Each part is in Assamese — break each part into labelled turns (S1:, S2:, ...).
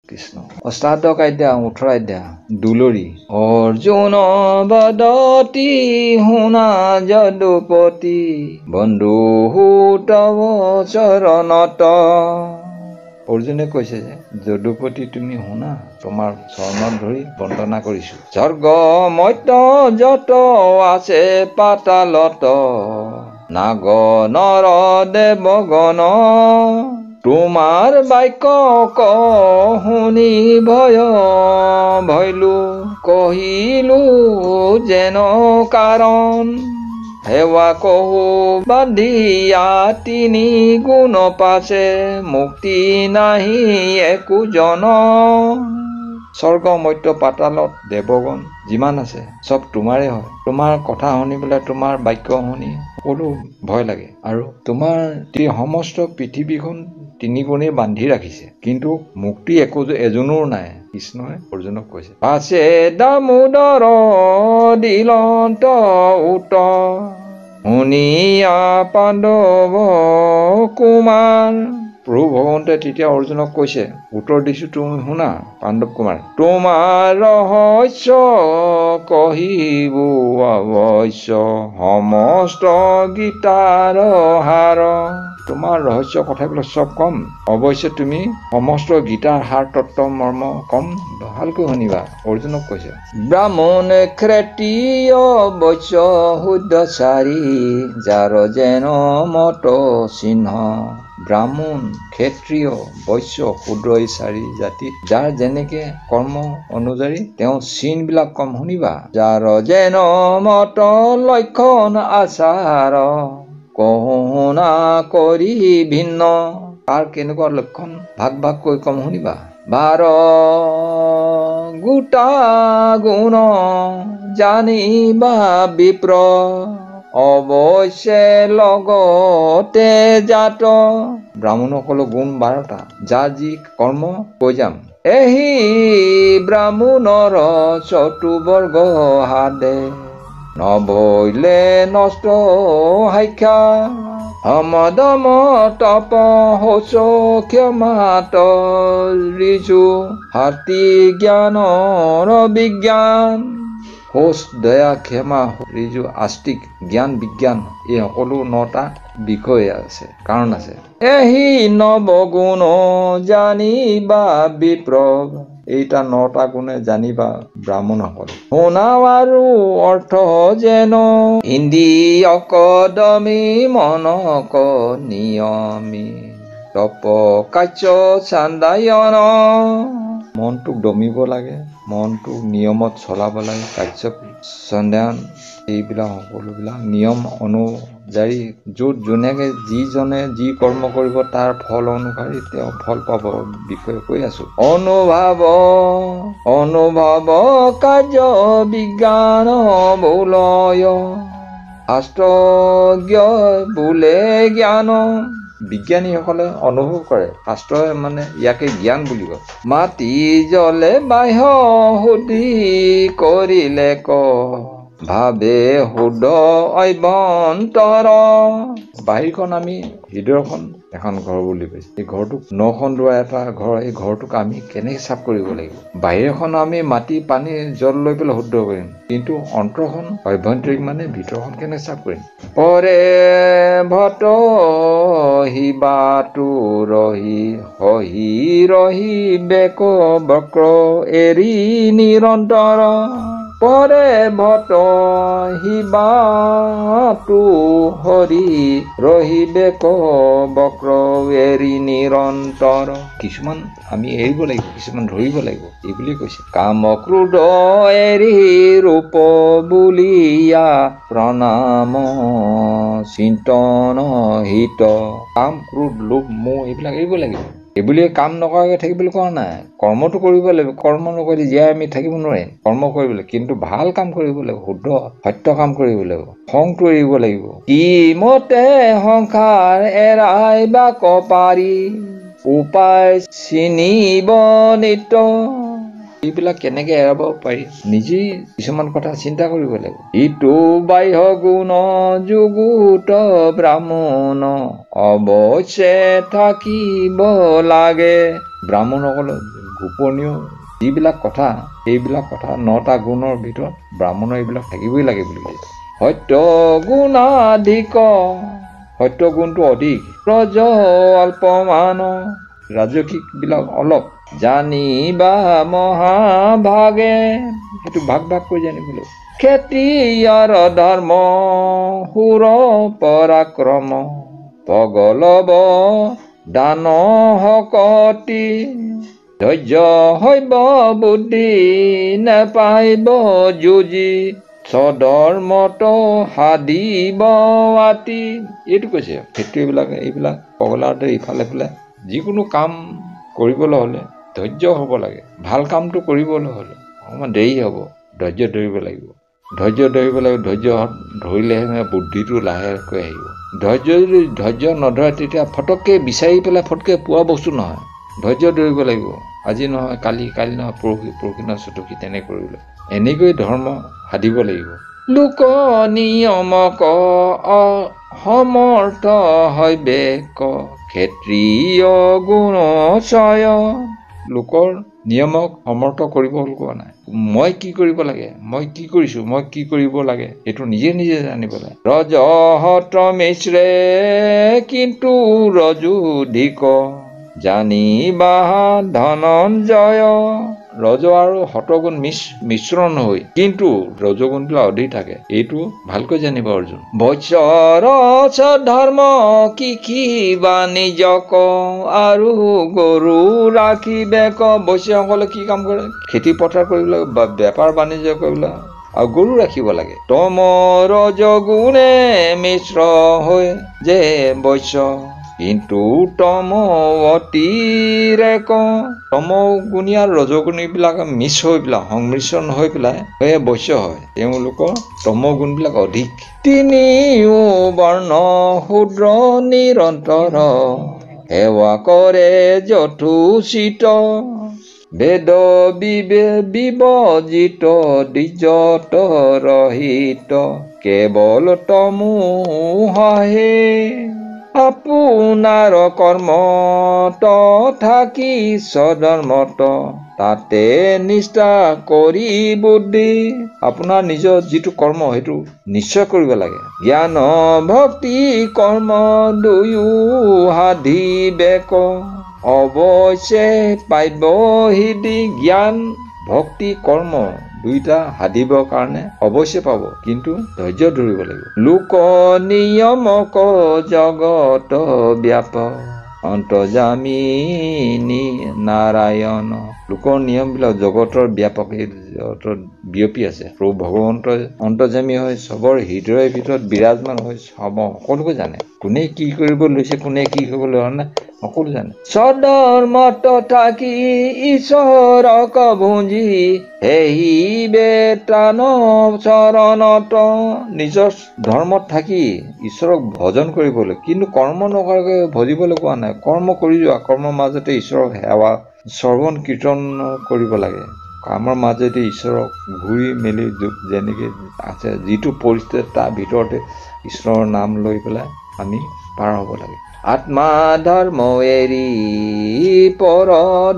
S1: কৃষ্ণ অষ্টাদশ অধ্যায় 18 অধ্যায় দুলৰী অৰ্জুন বদতি শুনা যদুপতি বন্ধু তব চৰণত অৰ্জুনে কৈছে যে যদুপতি তুমি শুনা তোমাৰ চৰণত ধৰি বন্দনা কৰিছো স্বৰ্গ মৰ্ত্য যত আছে পাতালত নাগ নৰ দেৱগণ তোমাৰ বাক্য শুনি ভয় ভৈলো কহিলো যেন কাৰণ সেৱা কহু বান্ধিয়া তিনি গুণ পাছে মুক্তি নাহি একোজন স্বৰ্গ মৰ্ত্য পাতালত দেৱগণ যিমান আছে চব তোমাৰে হয় তোমাৰ কথা শুনি পেলাই তোমাৰ বাক্য শুনি সকলো ভয় লাগে আৰু তোমাৰ সমস্ত পৃথিৱীখন তিনি গুণে বান্ধি ৰাখিছে কিন্তু মুক্তি এজনো নাই কৃষ্ণই অৰ্জুনক কৈছে পাছে দামোদৰ দিলন্ত উত শুনিয়া পাণ্ডৱ কুমাৰ প্ৰভু ভগৱন্তে তেতিয়া অৰ্জুনক কৈছে উত্তৰ দিছো তুমি শুনা পাণ্ডৱ কুমাৰ তোমাৰ ৰহস্য কহিব অৱশ্য সমস্ত গীতাৰ সাৰ তোমাৰ ৰহস্য কথাবিলাক চব কম অৱশ্যে তুমি সমস্ত গীতাৰ সাৰ তত্ত্ব মৰ্ম কম ভালকৈ শুনিবা অৰ্জুনক কৈছে ব্ৰাহ্মণ ক্ষত্ৰিয় বৈশ্য শুদ্ধচাৰী যাৰ যেন মত চিহ্ন ব্ৰাহ্মণ ক্ষত্ৰিয় বৈশ্য শূদ্ৰচাৰী জাতি যাৰ যেনেকে কৰ্ম অনুযায়ী তেওঁ চিনবিলাক কম শুনিবা যাৰ যেন মত লক্ষণ আচাৰ কহুনা কৰি ভিন্ন তাৰ কেনেকুৱা লক্ষণ ভাগ ভাগকৈ কম শুনিবা বাৰ গোটা গুণ জানিবা বিপ্ৰ অৱশ্যে লগতে জাত ব্ৰাহ্মণসকলৰ গুণ 12টা যাৰ যি কৰ্ম কৈ যাম এহি ব্ৰাহ্মণৰ চতুবৰ্গ হাদে নভৈলে নষ্ট হাক্ষা সমদম তপ শৌচ ক্ষমাত ঋজু হাতী জ্ঞানৰ বিজ্ঞান শৌচ দয়া ক্ষমা ঋজু আস্তিক জ্ঞান বিজ্ঞান এই সকলো 9টা বিষয় আছে কাৰণ আছে এহি নৱগুণ জানিবা বিপ্ৰ এইটা 9টা গুণে জানিবা ব্ৰাহ্মণসকল শুনা আৰু অৰ্থ যেন ইন্দ্ৰিয়ক দমি মনক নিয়মি তপ কাৰ্য চান্দায়ন মনটোক দমিব লাগে মনটোক নিয়মত চলাব লাগে কাৰ্য চান্দায়ন এইবিলাক সকলোবিলাক নিয়ম অনুযায়ী য'ত যোনেকে যিজনে যি কৰ্ম কৰিব তাৰ ফল অনুসাৰে তেওঁ ফল পাব বিষয়ে কৈ আছো অনুভৱ কাৰ্য বিজ্ঞান বোলয় শাস্ত্ৰজ্ঞ বোলে জ্ঞান বিজ্ঞানীসকলে অনুভৱ কৰে শাস্ত্ৰই মানে ইয়াকে জ্ঞান বুলি কয় মাটি জলে বাহ্য শুদ্ধি কৰিলে ক ভাবে শুদ্ধ অভ্যন্তৰ বাহিৰখন আমি হৃদয়খন এখন ঘৰ বুলি কৈছে এই ঘৰটোক 9খন দুৱাৰ এটা ঘৰ এই ঘৰটোক আমি কেনেকৈ চাফ কৰিব লাগিব বাহিৰখন আমি মাটি পানী জল লৈ পেলাই শুদ্ধ কৰিম কিন্তু অন্তৰখন অভ্যন্তৰিক মানে ভিতৰখন কেনেকৈ চাফ কৰিম পৰে ভট হিবাটো ৰহি হহি ৰহি বেক বক্ৰ এৰি নিৰন্তৰ পৰে ভট হিবাটো হৰি ৰহিবেক বক্ৰ এৰি নিৰন্তৰ কিছুমান আমি এৰিব লাগিব কিছুমান ধৰিব লাগিব এই বুলি কৈছে কাম ক্ৰোধ এৰি ৰূপ বুলিয়া প্ৰণাম চিন্তন হিত কাম ক্ৰোধ লোভ মোহ এইবিলাক এৰিব লাগিব এইবুলি কাম নকৰাকৈ থাকিবলৈ কোৱা নাই কৰ্মটো কৰিব লাগিব কৰ্ম নকৰিলে জীয়াই আমি থাকিব নোৱাৰিম কৰ্ম কৰিব লাগিব কিন্তু ভাল কাম কৰিব লাগিব শুদ্ধ সত্য কাম কৰিব লাগিব খংটো এৰিব লাগিব কি মতে সংসাৰ এৰাই বাক পাৰি উপায় চিনিব নিত এইবিলাক কেনেকে এৰাব পাৰি নিজেই কিছুমান কথা চিন্তা কৰিব লাগিব ইটো বাহ্য গুণ যুগুত ব্ৰাহ্মণ অৱশ্যে থাকিব লাগে ব্ৰাহ্মণসকলৰ গোপনীয় যিবিলাক কথা সেইবিলাক কথা 9টা গুণৰ ভিতৰত ব্ৰাহ্মণৰ এইবিলাক থাকিবই লাগে বুলি কৈছে। সত্য গুণাধিক, সত্য গুণটো অধিক, ৰজ অল্পমান, ৰাজসিক বিলাক অলপ, জানিবা মহাভাগে, সেইটো ভাগ ভাগ কৰি জানিবলৈ। খেতিয়ৰ ধৰ্ম সুৰ পৰাক্ৰম, পগলব দান শকতি, ধৈৰ্য হৈব বুদ্ধি নেপাইব যুঁজি, সধৰ্মত সাধিব আতি। এইটো কৈছে এইবিলাক পগলাতে ইফালে সিফালে যিকোনো কাম কৰিবলৈ হ'লে ধৈৰ্য হ'ব লাগে। ভাল কামটো কৰিবলৈ হ'লে অকণমান দেৰি হ'ব, ধৈৰ্য ধৰিব লাগিব। ধৈৰ্য ধৰিলেহে বুদ্ধিটো লাহেকৈ আহিব। ধৈৰ্য নধৰে তেতিয়া ফটককৈ বিচাৰি পেলাই ফটককৈ পোৱা বস্তু নহয়। ধৈৰ্য ধৰিব লাগিব। আজি নহয় কালি, কালি নহয় পৰহি নহয় চতুৰ্থী, তেনে কৰিবলৈ এনেকৈ ধৰ্ম সাধিব লাগিব। লোক নিয়মক সমৰ্থ হৈবে ক, ক্ষেত্ৰীয় গুণচয়। লোকৰ নিয়মক সমৰ্থ কৰিব কোৱা নাই। মই কি কৰিব লাগে, মই কি কৰিছো, মই কি কৰিব লাগে সেইটো নিজে নিজে জানিব লাগে। ৰজহত মিশ্ৰে কিন্তু ৰজোধিক, জানিবা ধনঞ্জয়। ৰজ আৰু সতগুণ মিশ্ৰণ হৈ কিন্তু ৰজগুণবিলাক অধিক থাকে, এইটো ভালকৈ জানিব অৰ্জুন। বৈশ্যৰ ধৰ্ম কি বা নিজক, আৰু গৰু ৰাখিবে ক। বৈশ্যসকলে কি কাম কৰে? খেতি পথাৰ কৰিবলৈ বা বেপাৰ বাণিজ্য কৰিবলৈ আৰু গৰু ৰাখিব লাগে। তম ৰজগুণে মিশ্ৰ হৈ যে বৈশ্য, কিন্তু তম অতিৰেক। তমগুণী আৰু ৰজগুণী বিলাক মিশ্ৰ হৈ পেলাই সংমিশ্ৰণ হৈ পেলাই বৈশ্য হয়, তেওঁলোকৰ তমগুণ বিলাক অধিক। তিনিও বৰ্ণ শূদ্ৰ নিৰন্তৰ, সেৱা কৰে যথোচিত, বেদ বিবজিত দ্বিজত ৰহিত, কেৱল তমোহে। আপোনাৰ কৰ্মত থাকি স্বধৰ্মত, তাতে নিষ্ঠা কৰি বুদ্ধি। আপোনাৰ নিজৰ যিটো কৰ্ম সেইটো নিশ্চয় কৰিব লাগে। জ্ঞান ভক্তি কৰ্ম দুয়ো সাধিবে ক, অৱশ্যে পাইব সিদ্ধি। জ্ঞান ভক্তি কৰ্ম দুইটা সাধিবৰ কাৰণে অৱশ্যে পাব, কিন্তু ধৈৰ্য ধৰিব লাগিব। লোক নিয়মক জগত ব্যাপক, অন্তৰ্যামী নাৰায়ণ। লোকৰ নিয়মবিলাক জগতৰ ব্যাপক, এই জগতৰ বিয়পি আছে। প্ৰভু ভগৱন্তই অন্তৰ্যামী হৈ চবৰ হৃদয়ৰ ভিতৰত বিৰাজমান হৈ সকলোকে জানে। কোনে কি কৰিব লৈছে, কোনে কি কৰিব লোৱা নাই সকলো জানে। স্বধৰ্মত থাকি ঈশ্বৰক ভুঞ্জি, সেহিবে ত্ৰাণ চৰণত। নিজৰ ধৰ্মত থাকি ঈশ্বৰক ভজন কৰিবলৈ, কিন্তু কৰ্ম নকৰাকৈ ভজিবলৈ কোৱা নাই। কৰ্ম কৰি যোৱা, কৰ্মৰ মাজতে ঈশ্বৰক সেৱা শ্ৰৱণ কীৰ্তন কৰিব লাগে। কামৰ মাজেদি ঈশ্বৰক ঘূৰি মেলি যেনেকৈ আছে যিটো পৰিস্থিতি তাৰ ভিতৰতে ঈশ্বৰৰ নাম লৈ পেলাই আমি পাৰ হ'ব লাগে। আত্মা ধৰ্ম এৰি পৰ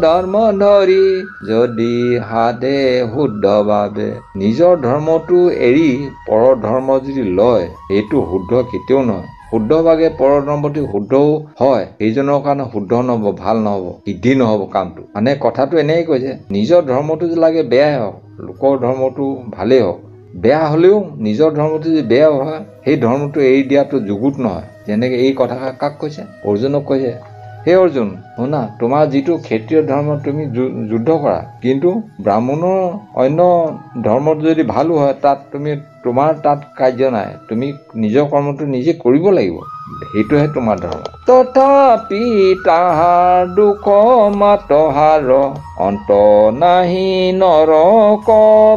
S1: ধৰ্ম ধৰি, যদি সাধে শুদ্ধভাৱে। নিজৰ ধৰ্মটো এৰি পৰ ধৰ্ম যদি লয়, সেইটো শুদ্ধ কেতিয়াও নহয়। শুদ্ধভাৱে পৰ ধৰ্মটো শুদ্ধও হয়, সেইজনৰ কাৰণে শুদ্ধ নহ'ব, ভাল নহ'ব, সিদ্ধি নহ'ব কামটো। মানে কথাটো এনেই কৈছে, নিজৰ ধৰ্মটো যে লাগে বেয়াই হওক, লোকৰ ধৰ্মটো ভালেই হওক, বেয়া হ'লেও নিজৰ ধৰ্মটো যদি বেয়া হয়, সেই ধৰ্মটো এৰি দিয়াটো যুগুত নহয়। যেনেকে এই কথা কাক কৈছে? অৰ্জুনক কৈছে, হে অৰ্জুন শুনা, তোমাৰ যিটো ক্ষেত্ৰীয় ধৰ্ম তুমি যুদ্ধ কৰা, কিন্তু ব্ৰাহ্মণৰ অন্য ধৰ্মত যদি ভালো হয়, তোমাৰ তাত কাৰ্য নাই। তুমি নিজৰ কৰ্মটো নিজে কৰিব লাগিব, সেইটোহে তোমাৰ ধৰ্ম। তথাপি তাহাৰ দুখ মাতহাৰ, অন্ত নাহি নৰক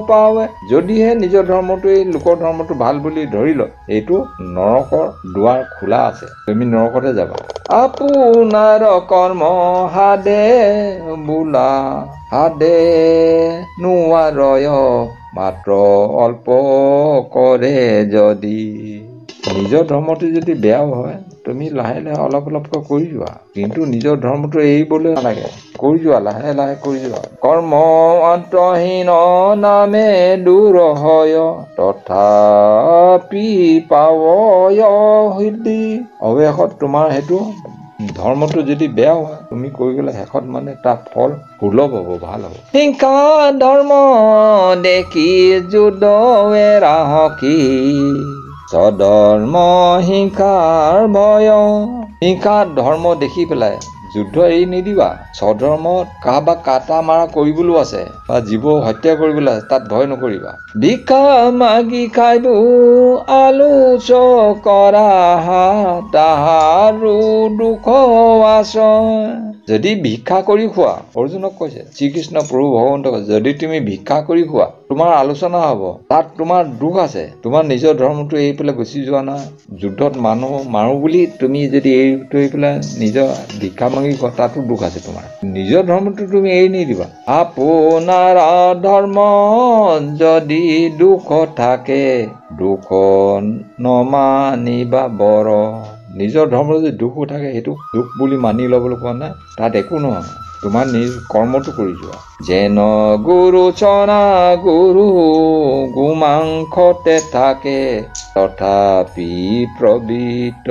S1: পাৱে। যদিহে নিজৰ ধৰ্মটোৱে লোকৰ ধৰ্মটো ভাল বুলি ধৰি লয়, এইটো নৰকৰ দুৱাৰ খোলা আছে, তুমি নৰকতে যাবা। আপোনাৰ কৰ্ম সাধে বোলা, সাধে নোৱাৰয় মাত্ৰ অল্প কৰে যদি। নিজৰ ধৰ্মটো যদি বেয়াও হয়, তুমি লাহে লাহে অলপ অলপকৈ কৰি যোৱা, কিন্তু নিজৰ ধৰ্মটো এৰিবলৈ নালাগে, কৰি যোৱা, লাহে লাহে কৰি যোৱা। কৰ্ম অন্তহীন নামে দূৰ হয় তথাপি পাৱয় সিদ্ধি। অৱশেষত তোমাৰ সেইটো ধৰ্মটো যদি বেয়া হয়, তুমি কৰি গ'লে শেষত মানে তাৰ ফল সুলভ হ'ব, ভাল হ'ব। হিংসা ধৰ্ম দেখি যুদৱে ৰাহকি, স্বধৰ্ম হিংসাৰ ভয়। হিংসা ধৰ্ম দেখি পেলাই যুদ্ধ এৰি নিদিবা। স্বধৰ্মত কাৰোবাক কাটা মাৰা কৰিবলৈও আছে বা জীৱ হত্যা কৰিবলৈ আছে, তাত ভয় নকৰিবা। ভিক্ষা মাগি খাইবো আলোচ কৰা তাহাৰো দুখ আছে। যদি ভিক্ষা কৰি খোৱা, অৰ্জুনক কৈছে, শ্ৰীকৃষ্ণ প্ৰভু ভগৱন্তক কৈছে, যদি তুমি ভিক্ষা কৰি খোৱা তোমাৰ আলোচনা হ'ব, তাত তোমাৰ দুখ আছে। তোমাৰ নিজৰ ধৰ্মটো এৰি পেলাই গুচি যোৱা নাই। যুদ্ধত মানুহ মাৰো বুলি তুমি যদি এৰি থৈ পেলাই নিজৰ ভিক্ষা মাগি খোৱা, তাতো দুখ আছে তোমাৰ। নিজৰ ধৰ্মটো তুমি এৰি নিদিবা। আপোনাৰ ধৰ্ম যদি দুখ থাকে, দুখ নমানিবা বৰ। নিজৰ ধৰ্মৰ যদি দুখো থাকে, সেইটো দুখ বুলি মানি ল'বলৈ কোৱা নাই, তাত একো নহয়। তোমাৰ নিজ কৰ্মটো কৰি যোৱা। যেন গুৰু চনা গুৰু গোমাংসতে থাকে, তথাপি প্ৰবৃত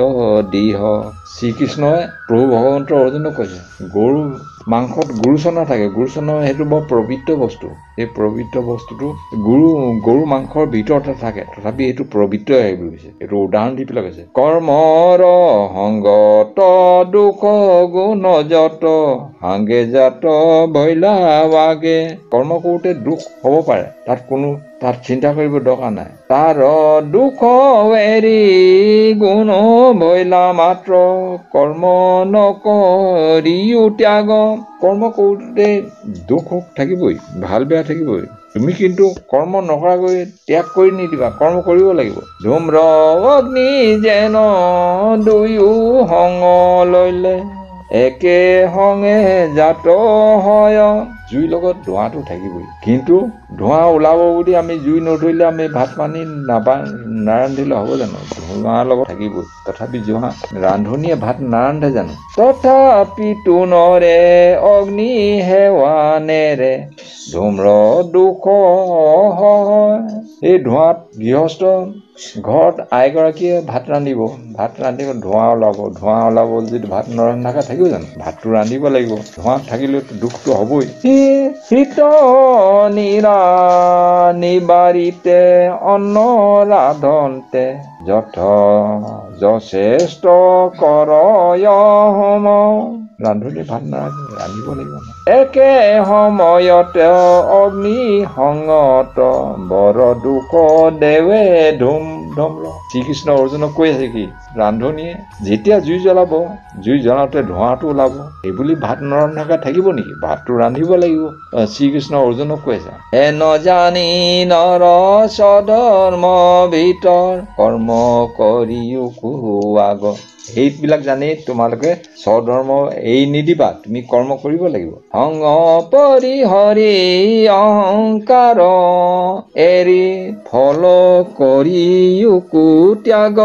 S1: দিহ। শ্ৰীকৃষ্ণই প্ৰভু ভগৱন্তৰ অৰ্জুনক কৈছে, গৰু মাংসত গুৰুচনা থাকে, গুৰুচনা সেইটো বৰ পবিত্ৰ বস্তু। এই পবিত্ৰ বস্তুটো গৰু মাংসৰ ভিতৰতে থাকে, তথাপি এইটো পবিত্ৰ বুলি কৈছে। এইটো উদাহৰণ দি পেলাই কৈছে। কৰ্মৰ সংগত দুখ গুণ যত, সাংগে জাত ভৈলা বাগে। কৰ্ম কৰোঁতে দুখ হ'ব পাৰে, তাত চিন্তা কৰিব দৰকাৰ নাই। তাৰ দুখ এৰি গুণ ভৈলা মাত্ৰ, কৰ্ম নকৰিও ত্যাগ। কৰ্ম কৰোঁতে দুখ থাকিবই, ভাল বেয়া থাকিবই। তুমি কিন্তু কৰ্ম নকৰাকৈ ত্যাগ কৰি নিদিবা, কৰ্ম কৰিব লাগিব। ধূম্ৰ অগ্নি যেন দুয়ো সং লৈলে, একে সংগে জাত হয়। জুইৰ লগত ধোঁৱাটো থাকিবই, কিন্তু ধোঁৱা ওলাব বুলি আমি জুই নধৰিলে আমি ভাত পানী নাৰান্ধিলে হ'ব জানো? ধোঁৱাৰ লগত থাকিবই। তথাপি ৰান্ধনীয়ে ভাত নাৰান্ধে জানো? তথাপি তোনৰে অগ্নি সেৱা নেৰে, ধূম্ৰ দুখ হয়। এই ধোঁৱাত গৃহস্থ ঘৰত আইগৰাকীয়ে ভাত ৰান্ধিব ধোঁৱা ওলাব যদি ভাত নৰন্ধাকে থাকিব জানো? ভাতটো ৰান্ধিব লাগিব, ধোঁৱাত থাকিলেতো দুখটো হ'বই। শীত নিবাৰিতে অন্ন ৰাধন্তে, যথ যথেষ্ট কৰয় হোম। ৰান্ধনি ভাত ৰান্ধিব লাগিব ন। একে সময়তে অগ্নি সংগত, বৰ দুখ দেৱে ধুম্ৰ। শ্ৰীকৃষ্ণ অৰ্জুনক কৈ আছে কি, ৰান্ধনীয়ে যেতিয়া জুই জ্বলাব, জুই জ্বলাওঁতে ধোঁৱাটো ওলাব, এইবুলি ভাত নৰন্ধাকে থাকিব নেকি? ভাতটো ৰান্ধিব লাগিব। শ্ৰীকৃষ্ণ অৰ্জুনক কৈ আছে, নজানি নৰ স্বধৰ্ম ভিতৰ, কৰ্ম কৰিও কুআগ। এইবিলাক জানি তোমালোকে স্বধৰ্ম এৰি নিদিবা, তুমি কৰ্ম কৰিব লাগিব। সংগ পৰিহৰি অহংকাৰ এৰি, ফল কৰিও কুত্যাগ।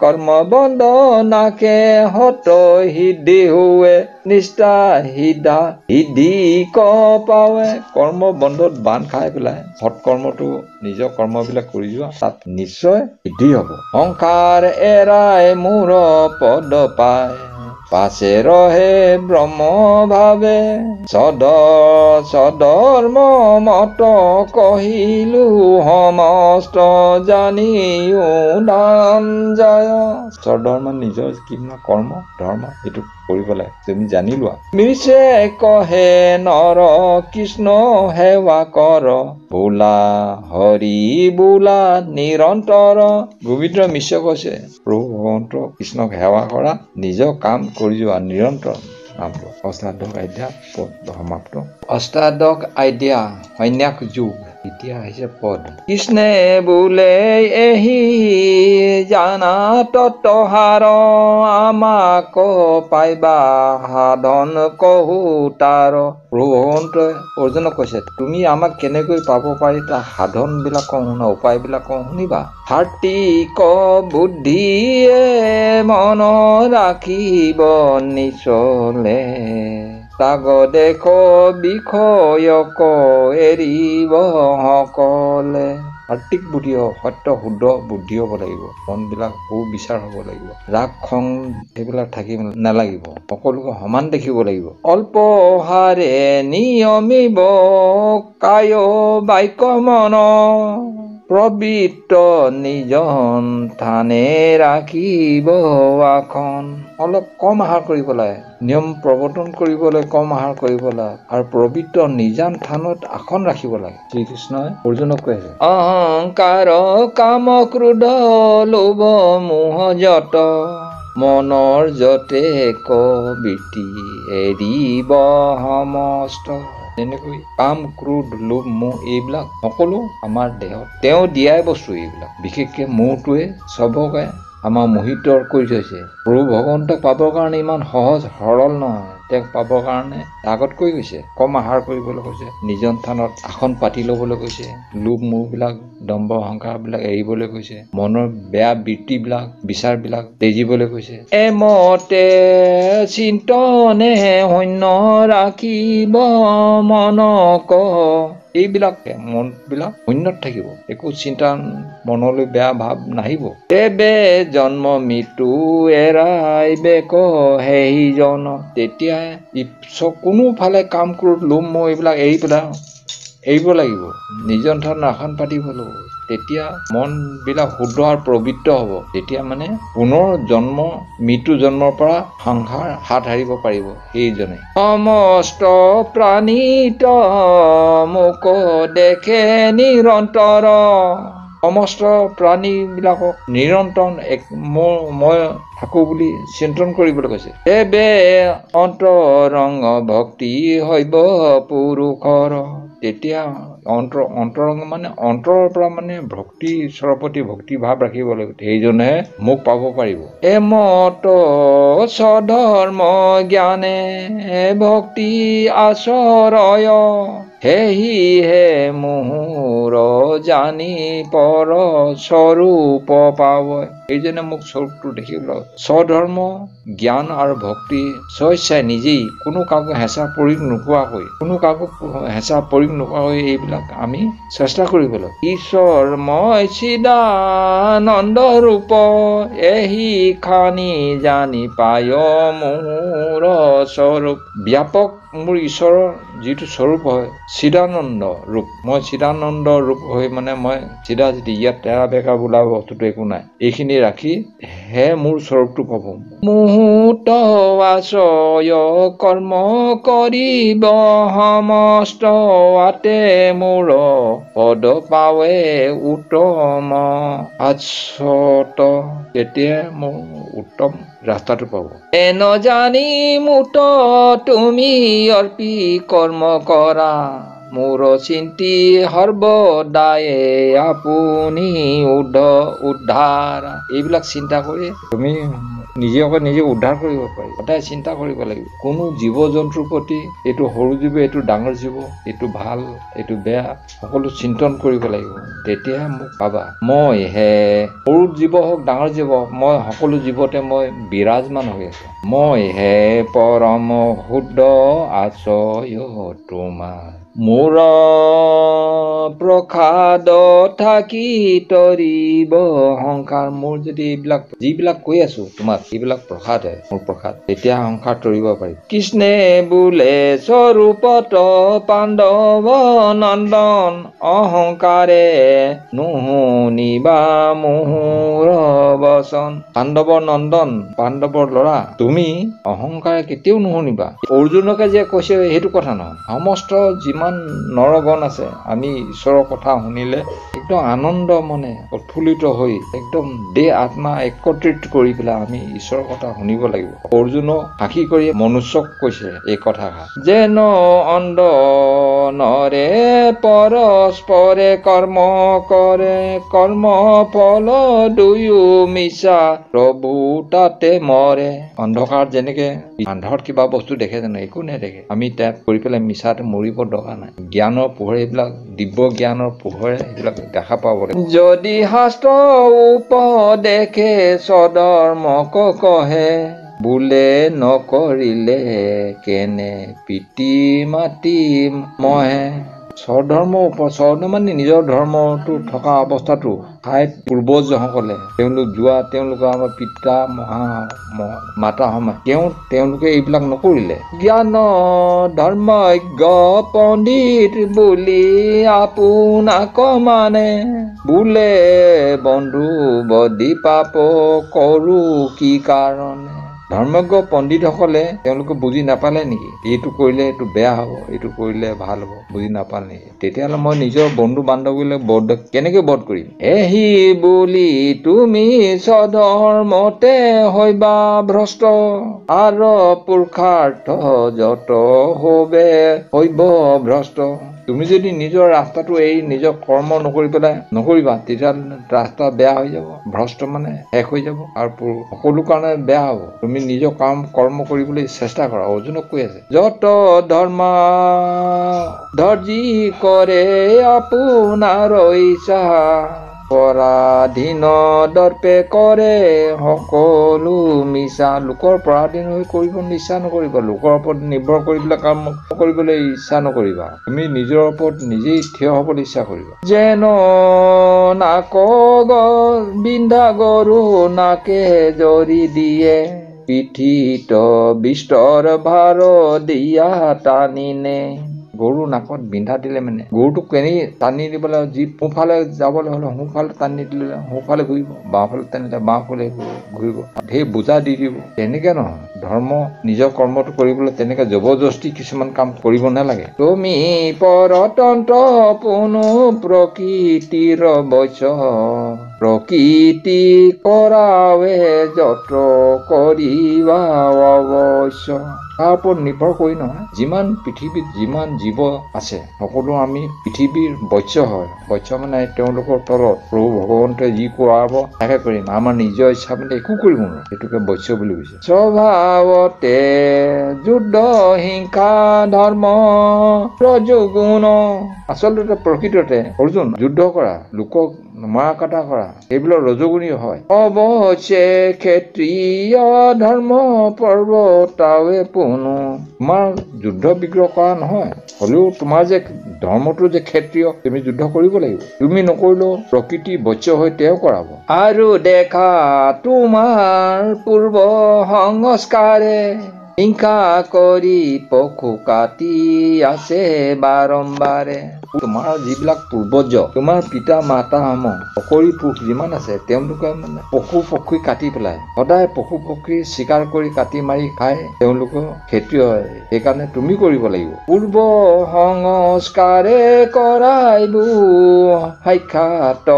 S1: কৰ্ম বন্ধ নাশে হত সিদ্ধি হুৱে, নিষ্ঠা সিদ্ধি পাৱে। কৰ্ম বন্ধত বান্ধ খাই পেলাই সৎকৰ্মটো নিজৰ কৰ্মবিলাক কৰি যোৱা, তাত নিশ্চয় সিদ্ধি হ'ব। সংসাৰ এৰাই মোৰ পদ পায়, পাছে ৰহে ব্ৰহ্ম ভাৱে। স্বধৰ্ম মত কহিলো সমস্ত, জানিও দান যায়। স্বধৰ্ম নিজৰ কিবা কৰ্ম ধৰ্ম এইটো কৰিব লাগে, তুমি জানি লোৱা। মিছে কহে নৰ কৃষ্ণ সেৱা কৰ, বোলা হৰি বোলা নিৰন্তৰ। গোবিন্দ মিশ্ৰ কৈছে, প্ৰভু ভগৱন্ত কৃষ্ণক সেৱা কৰা, নিজৰ কাম কৰি যোৱা নিৰন্তৰ। অষ্টাদশ অধ্যায় সমাপ্ত। অষ্টাদশ অধ্যায় সন্ন্যাস যোগ। এতিয়া আহিছে পদ। কৃষ্ণে বোলে এহি জানা তত্ত্বহাৰ আমাক পাইবা সাধন কহু তাৰ। প্ৰভু ভগৱন্তই অৰ্জুনক কৈছে তুমি আমাক কেনেকৈ পাব পাৰি তাৰ সাধন বিলাক কওঁ শুনা, উপায় বিলাক কওঁ শুনিবা। হাৰ্টিক বুদ্ধিয়ে মন ৰাখিব নিচলে তাগ দেখ বিষয়ক এৰিব সকলে। আৰ্থিক বুদ্ধি সত্য শুদ্ধ বুদ্ধি হ'ব লাগিব, মনবিলাক সুবিচাৰ হ'ব লাগিব, ৰাগ খং সেইবিলাক থাকিব নালাগিব, সকলোকে সমান দেখিব লাগিব। অল্প হাৰে নিয়মিব কায় বাক্য মন প্ৰবৃত্ত নিজন থানে ৰাখিব আসন। অলপ কম আহাৰ কৰিব লাগে, নিয়ম প্ৰৱৰ্তন কৰিবলৈ কম আহাৰ কৰিব লাগে, আৰু প্ৰবৃত্ত নিজান থানত আসন ৰাখিব লাগে। শ্ৰীকৃষ্ণই অৰ্জুনক কৈছে অহংকাৰ কাম ক্ৰোধ লোভ মোহ যত মনৰ যতে কবৃত্তি এৰিব সমস্ত। তেনেকৈ কাম ক্ৰোধ লোভ মোহ এইবিলাক সকলো আমাৰ দেহত তেওঁ দিয়াই বস্তু। এইবিলাক বিশেষকে মোহটোৱে চবকে আমাৰ মোহিত কৰি থৈছে। প্ৰভু ভগৱন্তক পাবৰ কাৰণে ইমান সহজ সৰল নহয়। তেওঁক পাবৰ কাৰণে আগত কৈ গৈছে কম আহাৰ কৰিবলৈ কৈছে, নিজন থানত আসন পাতি ল'বলৈ কৈছে, লোভ মোহবিলাক দম্ভ অহংকাৰ বিলাক এৰিবলৈ কৈছে, মনৰ বেয়া বৃত্তিবিলাক বিচাৰবিলাক তেজিবলৈ কৈছে। এমতে চিন্তনে শূন্য ৰাখিব মনক। এইবিলাক মনবিলাক শূন্যত থাকিব, একো চিন্তা মনলৈ বেয়া ভাৱ নাহিব। তেবে জন্ম মৃত্যু এৰাইবেক সেইজন। তেতিয়াই কোনোফালে কাম ক্ৰোধ লোভ মোহ এইবিলাক এৰিব লাগিব, নিজন থানত আসন পাতিব লাগিব। তেতিয়া মন বিলাক শুদ্ধ আৰু পবিত্ৰ হ'ব। তেতিয়া মানে পুনৰ মৃত্যু জন্মৰ পৰা সংসাৰ হাত সাৰিব পাৰিব সেইজনে। সমস্ত প্ৰাণীত মোক দেখে নিৰন্তৰ। সমস্ত প্ৰাণীবিলাকক নিৰন্তৰ মই থাকো বুলি চিন্তন কৰিবলৈ কৈছে। এবে অন্তৰংগ ভক্তি হৈব পুৰুষৰ। তেতিয়া অন্তৰংগ মানে অন্তৰৰ পৰা মানে ভক্তি ঈশ্বৰৰ প্ৰতি ভক্তি ভাৱ ৰাখিব লাগিব, সেইজনে মোক পাব পাৰিব। এমত স্বধৰ্ম জ্ঞানে ভক্তি আচৰয় সেহিহে মোহৰ জানি পৰ স্বৰূপ পাব। সেইজনে মোক স্বৰূপটো দেখিবলৈ স্বধৰ্ম জ্ঞান আৰু ভক্তি স্বেচ্ছাই নিজেই কোনো কাকো হেঁচা প্ৰয়োগ নোহোৱাকৈ এইবিলাক আমি চেষ্টা কৰিব লাগিব। ঈশ্বৰ মই চিদানন্দ ৰূপ এহি খানি জানি পায় মোৰ স্বৰূপ। ব্যাপক মোৰ ঈশ্বৰৰ যিটো স্বৰূপ হয় চিদানন্দ ৰূপ, মই চিদানন্দ ৰূপ হৈ মানে মই চিধা চিধি ইয়াত তেৰা বেকা বোলা বস্তুটো একো নাই, এইখিনি ৰাখি হে মোৰ স্বৰূপটো পাব। মুহূৰ্ত আশ্ৰয় কৰ্ম কৰিব সমস্ত আতে মোৰ পদ পাৱে উত্তম আচ্ছত। তেতিয়া মোৰ উত্তম ৰাস্তাটো পাব। এন জানি মুত তুমি অৰ্পি কৰ্ম কৰা মোৰ চিন্তি সৰ্বদায়ে আপুনি উদ্ধাৰ। এইবিলাক চিন্তা কৰি তুমি নিজে উদ্ধাৰ কৰিব পাৰি। সদায় চিন্তা কৰিব লাগিব কোনো জীৱ জন্তুৰ প্ৰতি, এইটো সৰু জীৱ এইটো ডাঙৰ জীৱ, এইটো ভাল এইটো বেয়া, সকলো চিন্তন কৰিব লাগিব। তেতিয়াহে মোক পাবা। মই হে সৰু জীৱ হওক ডাঙৰ জীৱ, মই সকলো জীৱতে মই বিৰাজমান হৈ আছো। মই হে পৰম শুদ্ধ আশ্ৰয় তোমাৰ। মোৰ প্ৰসাদ থাকি তৰিব সংসাৰ। মোৰ যদি যিবিলাক কৈ আছো তোমাক এইবিলাক প্ৰসাদে, মোৰ প্ৰসাদ, তেতিয়া সংসাৰ তৰিব পাৰি। কৃষ্ণে বোলে স্বৰূপত পাণ্ডৱ নন্দন অহংকাৰে নুশুনিবা মোহৰ বচন। পাণ্ডৱৰ নন্দন, পাণ্ডৱৰ ল'ৰা, তুমি অহংকাৰে কেতিয়াও নুশুনিবা। অৰ্জুনকে যে কৈছে সেইটো কথা নহয়, সমস্ত যিমান কিমান নৰগণ আছে আমি ঈশ্বৰৰ কথা শুনিলে একদম আনন্দ মনে উৎফুল্লিত হৈ একদম দেহ আত্মা একত্ৰিত কৰি পেলাই আমি ঈশ্বৰৰ কথা শুনিব লাগিব। অৰ্জুনক সাক্ষী কৰি মনুষ্যক কৈছে এই কথাষাৰ, যেন অন্ধ নৰে পৰস্পৰে কৰ্ম কৰে, কৰ্ম ফল দুয়ো মিছা প্ৰভু তাতে মৰে। অন্ধকাৰ যেনেকে আন্ধাৰত কিবা বস্তু দেখে জানো? একো নেদেখে। আমি তাত কৰি পেলাই মিছাতে মৰিব দৰকাৰ নাই। জ্ঞানৰ পোহৰে এইবিলাক দিব্য জ্ঞানৰ পোহৰে এইবিলাক দেখা পাব লাগে। যদি শাস্ত্ৰ উপদেশে স্বধৰ্মক কহে, বোলে নকৰিলে কেনে পিতৃ মাতৃ মহে। স্বধৰ্ম মানে নিজৰ ধৰ্মটো থকা অৱস্থাটো ঠাই পূৰ্বজসকলে তেওঁলোকৰ আমাৰ পিতা মাতা সময় তেওঁলোকে এইবিলাক নকৰিলে। জ্ঞান ধৰ্মজ্ঞ পণ্ডিত বুলি আপোনাক মানে, বোলে বন্ধু বদি পাপ কৰো কি কাৰণে। ধৰ্মজ্ঞ পণ্ডিতসকলে তেওঁলোকে বুজি নাপালে নেকি? এইটো কৰিলে এইটো বেয়া হ'ব, এইটো কৰিলে ভাল হ'ব, বুজি নাপালে নেকি? তেতিয়াহ'লে মই নিজৰ বন্ধু বান্ধৱীলৈ কেনেকে বধ কৰিম? এহি বুলি তুমি স্বধৰ্মতে হৈবা ভ্ৰষ্ট, আৰু পুৰুষাৰ্থ যত হবে হৈব ভ্ৰষ্ট। তুমি যদি নিজৰ ৰাস্তাটো এৰি নিজৰ কৰ্ম নকৰিবা, তেতিয়াহ'লে ৰাস্তা বেয়া হৈ যাব, ভ্ৰষ্ট মানে শেষ হৈ যাব, আৰু সকলো কাৰণে বেয়া হ'ব। তুমি নিজৰ কৰ্ম কৰিবলৈ চেষ্টা কৰা। অৰ্জুনক কৈ আছে, যত ধৰ্জি কৰে আপোনাৰ ইচ্ছা, পৰাধীন দৰ্পে কৰে সকলো মিছা। লোকৰ পৰাধীন হৈ কৰিব ইচ্ছা নকৰিবা, লোকৰ ওপৰত নিৰ্ভৰ কৰি পেলাই কাম কৰিবলৈ ইচ্ছা নকৰিবা। তুমি নিজৰ ওপৰত নিজেই থিয় হ'বলৈ ইচ্ছা কৰিবা। যেন নাক বিন্ধা গৰু নাকে জৰি দিয়ে, পিঠিত বিস্তৰ ভাৰ দিয়া টানিনে। গৰু নাকত বিন্ধা দিলে মানে গৰুটোক কেনেকৈ টানি দিবলৈ, যি সোঁফালে যাবলৈ হ'লে সোঁফালে টানি দিলে সোঁফালে ঘূৰিব, বাওঁফালে টানিলে বাওঁফালে ঘূৰিব, ঢেৰ বোজা দি দিব। তেনেকে নহয়, নিজৰ কৰ্মটো কৰিবলৈ তেনেকে জবৰদস্তি কিছুমান কাম কৰিব নালাগে। তুমি পৰতন্ত্ৰ পুনু প্ৰকৃতিৰ বৈশ্য, প্ৰকৃতি কৰাৱে যত কৰিবা অৱশ্য। তাৰ ওপৰত নিৰ্ভৰ কৰি নহয়, পৃথিৱীত যিমান জীৱ আছে সকলো আমি পৃথিৱীৰ বৈশ্য হয়। বৈশ্য মানে তেওঁলোকৰ তলত প্ৰভু ভগৱন্তই যি কৰাব তাকে কৰিম, আমাৰ নিজৰ ইচ্ছা মানে একো কৰিব নোৱাৰো, সেইটোকে বৈশ্য বুলি কৈছে। স্বভাৱতে যুদ্ধ হিংসা ধৰ্ম ৰজোগুণ। আচলতে প্ৰকৃততে অৰ্জুন যুদ্ধ কৰা, লোকক মৰা কটা কৰা, এইবিলাক ৰজোগুণী হয়। অৱশ্যে ক্ষেত্ৰীয় ধৰ্ম পৰ্বতাৱে পুনু। তোমাৰ যুদ্ধ বিগ্ৰহ কৰা নহয়, হলেও তোমাৰ যে ধৰ্মটো যে ক্ষেত্ৰীয়, তুমি যুদ্ধ কৰিব লাগিব। তুমি নকৰিলেও প্ৰকৃতি বৈশ্য হৈ তেওঁ কৰাব। আৰু দেখা তোমাৰ পূৰ্ব সংস্কাৰে, হিংসা কৰি পশু কাটি আছে বাৰম্বাৰে। তোমাৰ যিবিলাক পূৰ্বজ, তোমাৰ পিতা মাতা অকৰি পুৰুষ যিমান আছে, তেওঁলোকে মানে পশু পক্ষী কাটি পেলাই, সদায় পশু পক্ষী চিকাৰ কৰি কাটি মাৰি খাই তেওঁলোকে ক্ষেত্ৰীয় হয়। সেইকাৰণে তুমি কৰিব লাগিব। পূৰ্ব সংস্কাৰে কৰাইবো সাক্ষাৎ।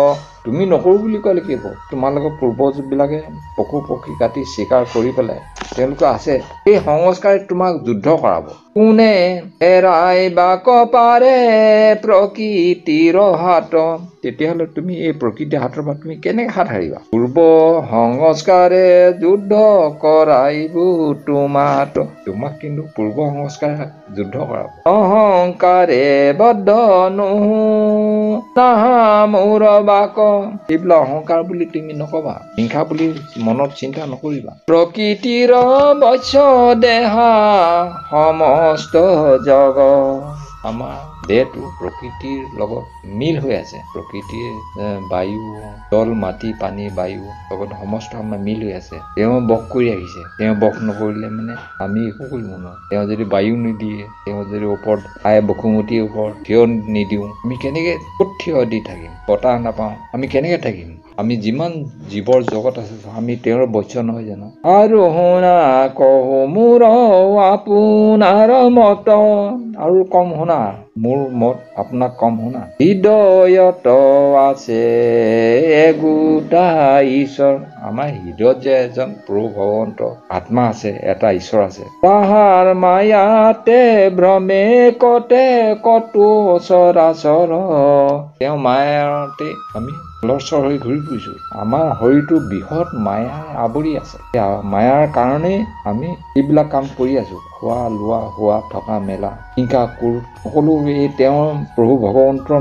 S1: তুমি নকৰো বুলি ক'লে কি হ'ব? তোমালোকৰ পূৰ্বজ বিলাকে পশু পক্ষী কাটি চিকাৰ কৰি পেলাই তেওঁলোকে আছে, সেই সংস্কাৰে তোমাক যুদ্ধ কৰাব। কোনে এৰাইবাক পাৰে প্ৰকৃতিৰ হাত। তেতিয়াহ'লে তুমি এই প্ৰকৃতিৰ হাতৰ পৰা তুমি কেনেকে হাত সাৰিবা? পূৰ্ব সংস্কাৰে যুদ্ধ কৰাইব তোমাক কিন্তু পূৰ্ব সংস্কাৰে যুদ্ধ কৰাব। অহংকাৰে বদ্ধ নহো নাহা মোৰ বাক। এইবিলাক অহংকাৰ বুলি তুমি নকবা, হিংসা বুলি মনত চিন্তা নকৰিবা। প্ৰকৃতিৰ বৈশ্য দেহা সমস্ত জগ। আমাৰ দেহটো প্ৰকৃতিৰ লগত মিল হৈ আছে। প্ৰকৃতিৰ বায়ু, জল, মাটি, পানী, বায়ু লগত সমস্ত আমাৰ মিল হৈ আছে। তেওঁ বস কৰি আহিছে, তেওঁ বস নকৰিলে মানে আমি একো কৰিব নোৱাৰো। তেওঁ যদি বায়ু নিদিয়ে, তেওঁ যদি ওপৰত বসুমতীৰ ওপৰত থিয় নিদিওঁ, আমি কেনেকে ক'ত থিয় দি থাকিম? বতাহ নাপাওঁ, আমি কেনেকে থাকিম? আমি যিমান জীৱৰ জগত আছে আমি তেওঁৰ বৈশ্য নহয় জানো আৰু শুনা কহো মোৰ আপোনাৰ মত আৰু কম শুনা মোৰ মত আপোনাক কম শুনা হৃদয়ত আছে একোটা ঈশ্বৰ আমাৰ হৃদয়ত যে এজন প্ৰভু ভগৱন্ত আত্মা আছে এটা ঈশ্বৰ আছে তাহাৰ মায়াতে ভ্ৰমে কতে কতো চৰাচৰ তেওঁ মায়াতে আমি লৰচৰ হৈ ঘূৰি ফুৰিছো আমাৰ শৰীৰটো বৃহৎ মায়াই আৱৰি আছে মায়াৰ কাৰণে আমি এইবিলাক কাম কৰি আছো খোৱা লোৱা হোৱা থকা মেলা হিংসা কোৰ সকলো এই তেওঁৰ প্ৰভু ভগৱন্তৰ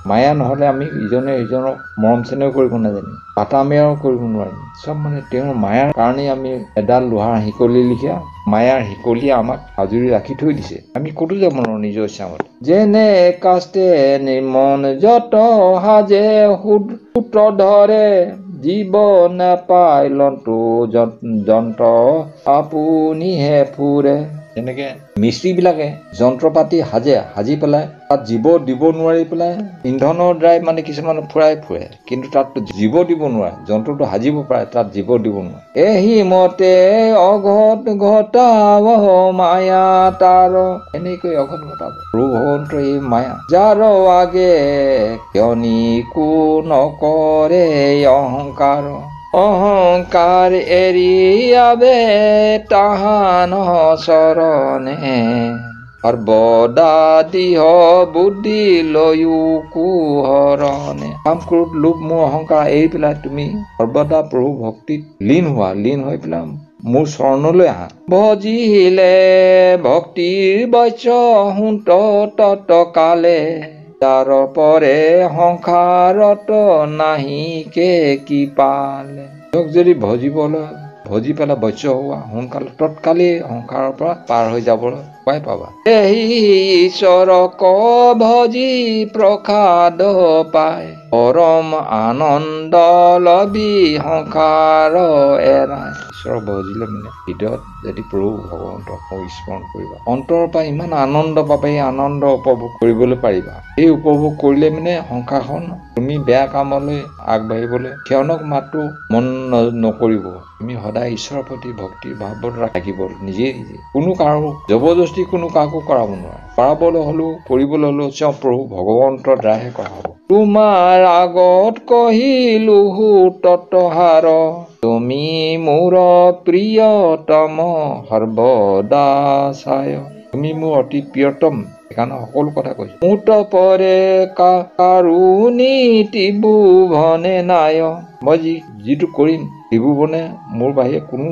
S1: মায়া নহলে আমি ইজনে সিজনক মৰম চেনেহ কৰিব নাজানিম পাতা মেয়াও কৰিব নোৱাৰিম চব মানে তেওঁৰ মায়াৰ কাৰণেই আমি এডাল লোহাৰ শিকলি লিখা মায়াৰ শিকলিয়ে আমাক আজৰি ৰাখি থৈ দিছে আমি ক'তো যাব নোৱাৰো নিজৰ ইচ্ছামতে যেনে কাষ্টে নিৰ্মন যত সাজে সূত্ৰ ধৰে জীৱ নাপায় লন্তু যন্ত্ৰ আপুনিহে ফুৰে যেনেকে মিস্ত্ৰী বিলাকে যন্ত্ৰ পাতি সাজি পেলাই তাত জীৱ দিব নোৱাৰি পেলাই ইন্ধনৰ দ্বাৰাই মানে কিছুমান ফুৰাই ফুৰে কিন্তু তাত জীৱ দিব নোৱাৰে যন্ত্ৰটো সাজিব পাৰে তাত জীৱ দিব নোৱাৰে এহি মতে অঘট ঘটাব মায়া তাৰ এনেকৈ অঘট ঘটাব প্ৰভু ভগৱন্তৰ এই মায়া যাৰ আগে কিয়নিকো নকৰে অহংকাৰ এৰিয়াবে তাহান চৰণে সৰ্বদা দিহ বুদ্ধি লৈও কুহৰণে কাম ক্ৰোধ লোভ মোহ অহংকাৰ এৰি পেলাই তুমি সৰ্বদা প্ৰভু ভক্তিত লীন হৈ পেলাই মোৰ চৰণলৈ আহা ভজিলে ভক্তিৰ বৈশ্য হুন্ত তত কালে তাৰ পৰে সংসাৰত নাহিকে কি পালে যদি ভজি পেলাই বৈশ্য হোৱা সোনকালে তৎকালেই সংসাৰৰ পৰা পাৰ হৈ যাবলৈ উপায় পাবা এই ঈশ্বৰক ভজি প্ৰসাদ পায় পৰম আনন্দ লবি সংসাৰ এৰাই ঈশ্বৰক ভজিলে মানে হৃদয়ত যদি প্ৰভু ভগৱন্তক স্মৰণ কৰিবা অন্তৰৰ পৰা ইমান আনন্দ পাবা এই আনন্দ উপভোগ কৰিবলৈ পাৰিবা এই উপভোগ কৰিলে মানে সংসাৰখন তুমি বেয়া কামলৈ আগবাঢ়িবলৈ ক্ষণক মাত্ৰ মন নকৰিব তুমি সদায় ঈশ্বৰৰ প্ৰতি ভক্তিৰ ভাৱত ৰাখিব নিজে কোনো কাৰো জবৰদস্তি কোনো কাকো কৰাব নোৱাৰে কৰাবলৈ হলেও কৰিবলৈ হলেও তেওঁ প্ৰভু ভগৱন্তৰ দ্বাৰাহে কৰা হ'ব তোমাৰ আগত কহিলো ততহাৰ তুমি মোৰ প্ৰিয়তম সৰ্বদা চায় তুমি মোৰ অতি প্ৰিয়তম সেইকাৰণে সকলো কথা কৈছো মুঠ পৰে কাৰুণী ত্ৰিভুৱনে নাই মই যিটো কৰিম ত্ৰিভুৱনে মোৰ বাহিৰে কোনো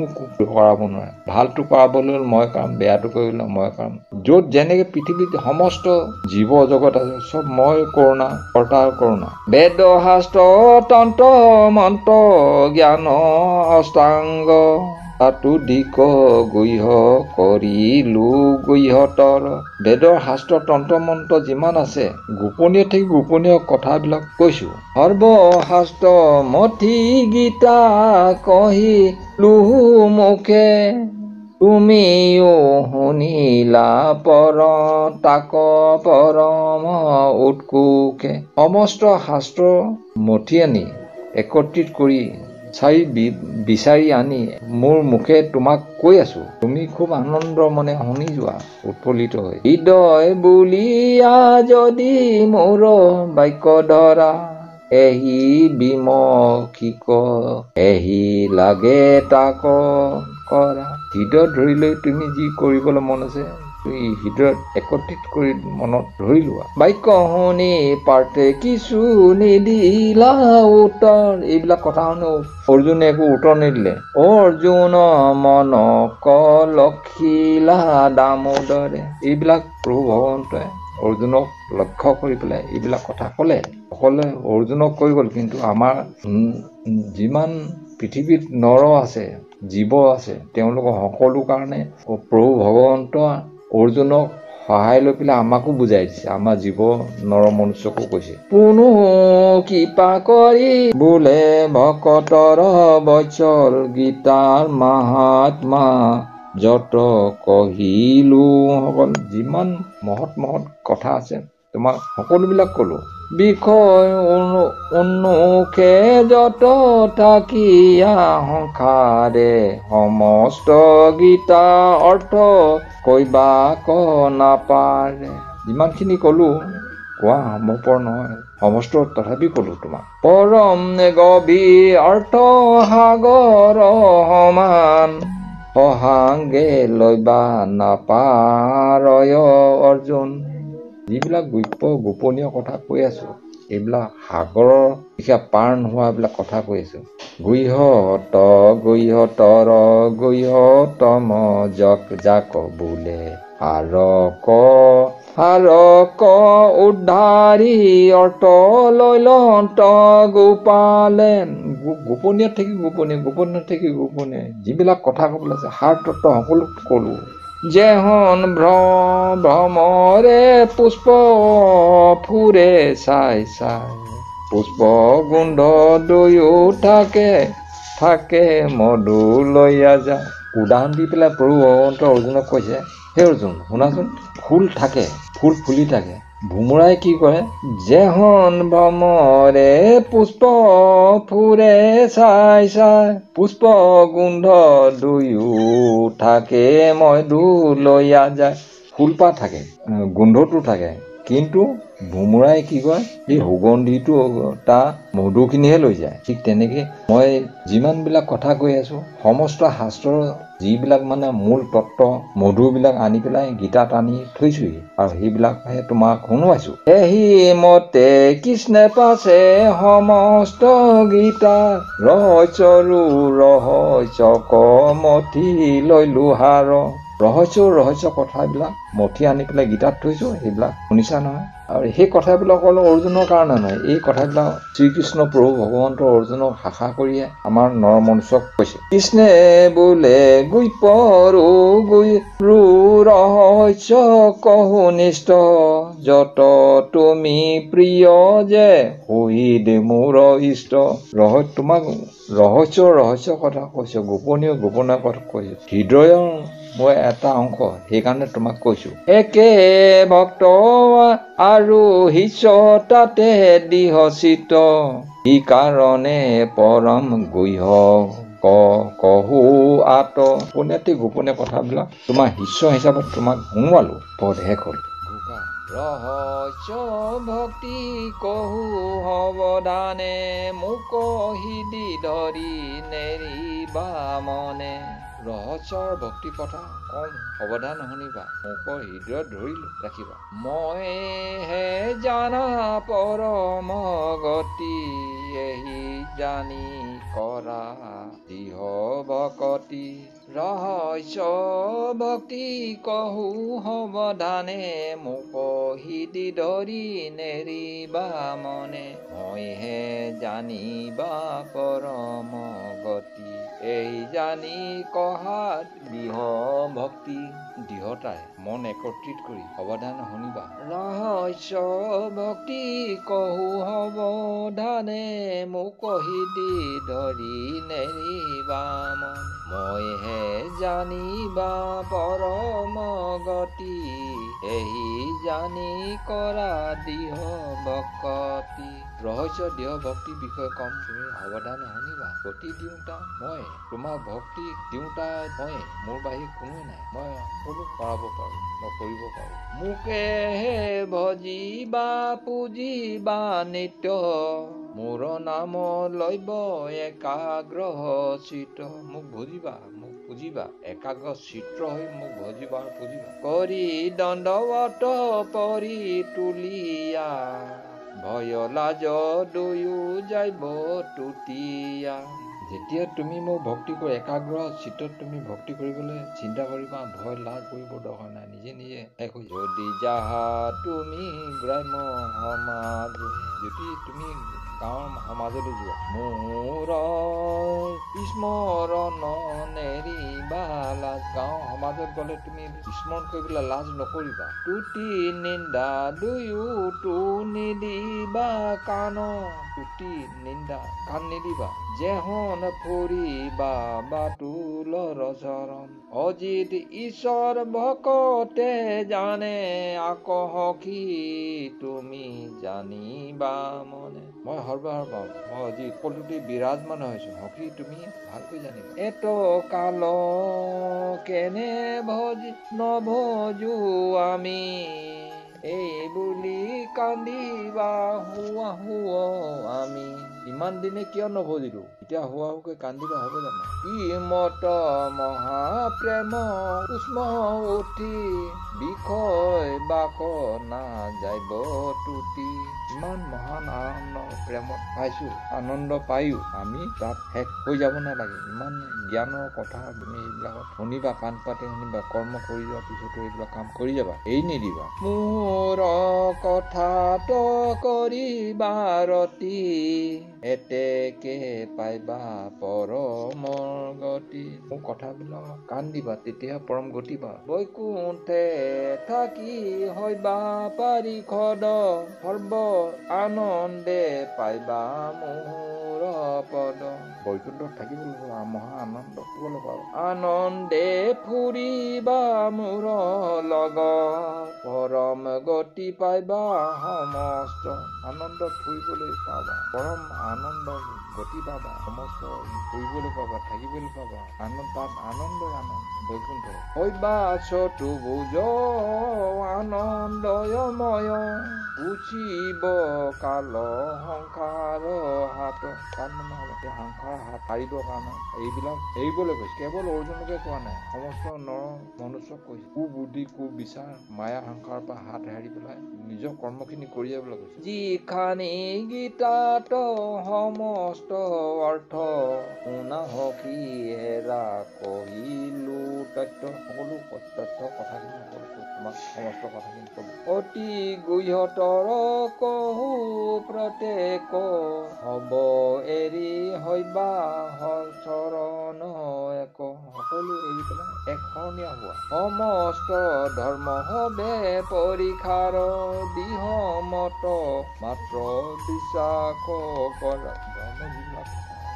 S1: কৰাব নোৱাৰে ভালটো কৰাবলৈ মই কাম বেয়াটো কৰিবলৈ মই কাম য'ত যেনেকে পৃথিৱীত সমস্ত জীৱ জগত আছে চব মই কৰোণা কৰ্তাৰ কৰোণা বেদ শাস্ত্ৰ তন্ত্ৰ মন্ত্ৰ জ্ঞান অষ্টাংগ তাতো দিক গুহ্য কৰিলো গুহ্যতৰ বেদৰ শাস্ত্ৰ তন্ত্ৰ মন্ত্ৰ যিমান আছে গোপনীয় ঠিক গোপনীয় কথাবিলাক কৈছো সৰ্বশাস্ত্ৰ মথি গীতা কহিলো মুখে তুমিও শুনিলা পৰ তাক পৰম উৎকুকে সমস্ত শাস্ত্ৰ মথি আনি একত্ৰিত কৰি বিচাৰি আনি মোৰ মুখে তোমাক কৈ আছো তুমি খুব আনন্দ মনে শুনি যোৱা উৎফুল্লিত হৈ হৃদয় বুলিয়া যদি মোৰ বাক্য ধৰা এহি বিমুখিক এহি লাগে তাক কৰা হৃদয়ত ধৰি লৈ তুমি যি কৰিবলৈ মন আছে তুমি হৃদয়ত একত্ৰিত কৰি মনত ধৰি লোৱা বাক্য শুনি পাৰ্থে কিছু নিদিলা উত্তৰ এইবিলাক কথা শুনি অৰ্জুনে একো উত্তৰ নিদিলে অৰ্জুন মনক লক্ষিলা দামোদৰে এইবিলাক প্ৰভু ভগৱন্তই অৰ্জুনক লক্ষ্য কৰি পেলাই এইবিলাক কথা ক'লে অৰ্জুনক কৈ গ'ল কিন্তু আমাৰ যিমান পৃথিৱীত নৰ আছে জীৱ আছে তেওঁলোকৰ সকলো কাৰণে প্ৰভু ভগৱন্ত অৰ্জুনক সহায় লৈ পেলাই আমাকো বুজাই দিছে আমাৰ জীৱ নৰ মনুষ্যকো কৈছে পুনু কৃপা কৰি বোলে ভকতৰ বচল গীতাৰ মহাত্মা যত কহিলো সকল যিমান মহৎ কথা আছে তোমাক সকলোবিলাক কলো বিষয় উন্মুখে যত থাকিয়া সংসাৰে সমস্ত গীতা অৰ্থ কৈবা নাপাৰে। যিমানখিনি কলো কোৱা সম্ভৱপৰ নহয় সমস্ত, তথাপি কলো তোমাক। পৰম গভীৰ অৰ্থ সাগৰ সমান সহাংগে লৈবা নাপাৰয় অৰ্জুন। যিবিলাক গোপনীয় কথা কৈ আছো, এইবিলাক সাগৰৰ লিখা পাৰ নোহোৱাবিলাক কথা কৈ আছো। গুহ্যতৰ গুহ্যতম যাক বোলে হাৰক উদ্ধাৰী অৰ্থ লৈলন্ত গোপালে। গোপনীয় থাকি গোপনীয় যিবিলাক কথা কবলৈ আছে সাৰ তত্ত্ব সকলো কলো। যেহন ভ্ৰমৰে পুষ্প ফুৰে চাই পুষ্প গোন্ধ দুয়ো থাকে মধু লৈয়া যায়। উদাহৰণ দি পেলাই প্ৰভু ভগৱন্ত অৰ্জুনক কৈছে, হে অৰ্জুন শুনাচোন, ফুল থাকে, ফুল ফুলি থাকে, ভোমোৰাই কি কৰে, যেহন ভ্ৰমৰে পুষ্প ফুৰে চাই পুষ্প গোন্ধ দুয়ো থাকে মধু লৈয়া যায়। ফুলপাহ থাকে, গোন্ধটো থাকে, কিন্তু ভোমোৰাই কি কয়, এই সুগন্ধিটো তাৰ মধুখিনিহে লৈ যায়। ঠিক তেনেকে মই যিমানবিলাক কথা কৈ আছো সমস্ত শাস্ত্ৰৰ যিবিলাক মানে মূল তত্ত্ব মধুবিলাক আনি পেলাই গীতাত আনি থৈছোহি, আৰু সেইবিলাকহে তোমাক শুনোৱাইছো। এহি মতে কৃষ্ণে পাছে সমস্ত গীতা ৰহস্য মঠি লৈলো হাৰ। ৰহস্য কথাবিলাক মঠি আনি পেলাই গীতাত থৈছো, সেইবিলাক শুনিছা নহয়। আৰু সেই কথাবিলাক অকল অৰ্জুনৰ কাৰণে নহয়, এই কথাবিলাক শ্ৰীকৃষ্ণ প্ৰভু ভগৱন্ত অৰ্জুনক শাখা কৰিয়ে আমাৰ নৰমনুষ্যক কৈছে। কৃষ্ণে বোলে গুপ্যৰু ৰহস্য কহু নিষ্ঠ যত তুমি প্ৰিয় যে শহীদ মোৰ ইষ্ট। তোমাক ৰহস্য কথা কৈছো, গোপনীয় কথা কৈছো, হৃদয়ৰ মই এটা অংশ, সেইকাৰণে তোমাক কৈছো। একে ভক্ত আৰু শিষ্য তাতে দিহচিত ই কাৰণে পৰম গুহ্য কহু আত। গোপনীয় কথাবিলাক তোমাৰ শিষ্য হিচাপত তোমাক শুনোৱালো, পদশেষ হল। ৰহস্য ভক্তি কহু সৱধানে মোক হৃদি ধৰি নেৰিবা মনে। ৰহস্যৰ ভক্তি কথা কম, সাৱধান শুনিবা, মোক হৃদয়ত ধৰি ৰাখিবা। মই হে জানা পৰম গতি এহি জানি কৰা দিহ ভকতি। ৰহস্য ভক্তি কহু সৱধানে মোক হৃদি ধৰি নেৰিবা মনে। মই হে জানিবা পৰম গতি এই জানি কহা দিহ ভক্তি। দৃঢ়তাৰে মন একত্ৰিত কৰি সাৱধান শুনিবা। ৰহস্য ভক্তি কহু সৱধানে মোক হৃদি ধৰি নেৰিবা মন। মই হে জানিবা পৰম গতি এহি জানি কৰা দিহ ভকতি। ৰহস্য দেহ ভক্তিৰ বিষয়ে কম, তুমি সাৱধানে শুনিবা। গতি দিওঁতা মই, তোমাক ভক্তি দিওঁতা মই, মোৰ বাহিৰে কোনোৱে নাই। মই সকলো কৰাব পাৰো, মই কৰিব পাৰো। মোকে হে ভজিবা পুজিবা নিত্য মোৰ নাম লৈব একাগ্ৰ চিত্ত। মোক ভজিবা, মোক পুজিবা, একাগ্ৰ চিত্ৰ হৈ মোক ভজিবা আৰু পুজিবা। কৰি দণ্ডৱত পৰি তুলিয়া ভয় লাজ দুয়ো যাইব তুতিয়া। যেতিয়া তুমি মোক ভক্তি কৰি একাগ্ৰ চিত্তত তুমি ভক্তি কৰিবলৈ চিন্তা কৰিবা, ভয় লাজ কৰিব দৰকাৰ নাই, নিজে শেষ হৈ যদি যাহা তুমি গ্ৰাম্য সমাজ। যদি তুমি গাঁৱৰ সমাজলৈ যোৱা। মোৰ স্মৰণ নেৰিবা লাজ। গাঁৱৰ সমাজত গ'লে তুমি স্মৰণ কৰিবলৈ লাজ নকৰিবা। তুতি নিন্দা দুয়োটো নিদিবা কাণ। তুতি নিন্দা কাণ নিদিবা। যেহন ফুৰিবা বাতুলৰ চৰণ। অজিত ঈশ্বৰ ভকতে জানে আকৌ সখী তুমি জানিবা মনে। মই সৰ্বসৰ্বা, মই আজি সকলোতে বিৰাজমান হৈছো, সখী তুমি ভালকৈ জানিবা। এটো কাল কেনে নভজো আমি, এই বুলি কান্দিবা হুৱ আমি। ইমান দিনে কিয় নভজিলো, এতিয়া হুৱাহুকে কান্দিবা হ'ব জানো? কি মত মহাপ্ৰেম উষ্ম উঠি, বিষয় বাক না যাইব টুটি। ইমান মহান আনন্দ প্ৰেমত পাইছো, আনন্দ পায়ো আমি তাত শেষ হৈ যাব নালাগে। ইমান জ্ঞানৰ কথা তুমি এইবিলাকত শুনিবা, কাণ পাতি শুনিবা, কৰ্ম কৰি যোৱাৰ পিছতো এইবিলাক কাম কৰি যাবা, এৰি নিদিবা। মোৰ কথাত কৰিবা ৰতি, এতেকে পাইবা পৰমৰ গতি। মোৰ কথাবিলাক কাণ দিবা, তেতিয়াহে পৰম গতি পা। বৈকুণ্ঠে থাকি হয়বা পাৰিষদ, সৰ্ব আনন্দে পাইবা মোৰ পদ। বৈকুণ্ঠত থাকিবলৈ মহা আনন্দ পাবলৈ পাব। আনন্দে ফুৰিবা মোৰ লগত, পৰম গতি পাইবা সমস্ত। আনন্দত ফুৰিবলৈ পাবা, পৰম আনন্দ গতি পাবা, সমস্ত ফুৰিবলৈ পাবা, থাকিবলৈ পাবা। তাত আনন্দই আনন্দ বৈকুণ্ঠ। হয়বা চতুৰ্ভুজ আনন্দময়, উচিব কাল সংসাৰ হাত। কাল মানে হ'ব এই সংসাৰ হাত সাৰিবৰ কাৰণে এইবিলাক এৰিবলৈ কৈছে। কেৱল অৰ্জুনকে কোৱা নাই, সমস্ত নৰ মনুষ্যক কৈছে। কুবুদ্ধি কুবিচাৰ মায়া সংসাৰৰ পৰা হাত সাৰি পেলাই নিজৰ কৰ্মখিনি কৰি যাবলৈ কৈছে। যিখানি গীতাত সমস্ত অৰ্থ, শুনা সখী হেৰা কহিলো তথ্য। সকলো তথ্য কথাখিনি সকলো তোমাক সমস্ত কথাখিনি কলো। অতি গুহ্যতৰ কহো প্ৰত্যেক, হব এৰি হয়বা চৰণ এক। সকলো এৰি পেলাই এক শৰণীয়া হোৱা। সমস্ত ধৰ্ম হবে পৰীক্ষাৰ, দিহ মত মাত্ৰ বিশ্বাস কৰা। ধৰ্ম যিবিলাক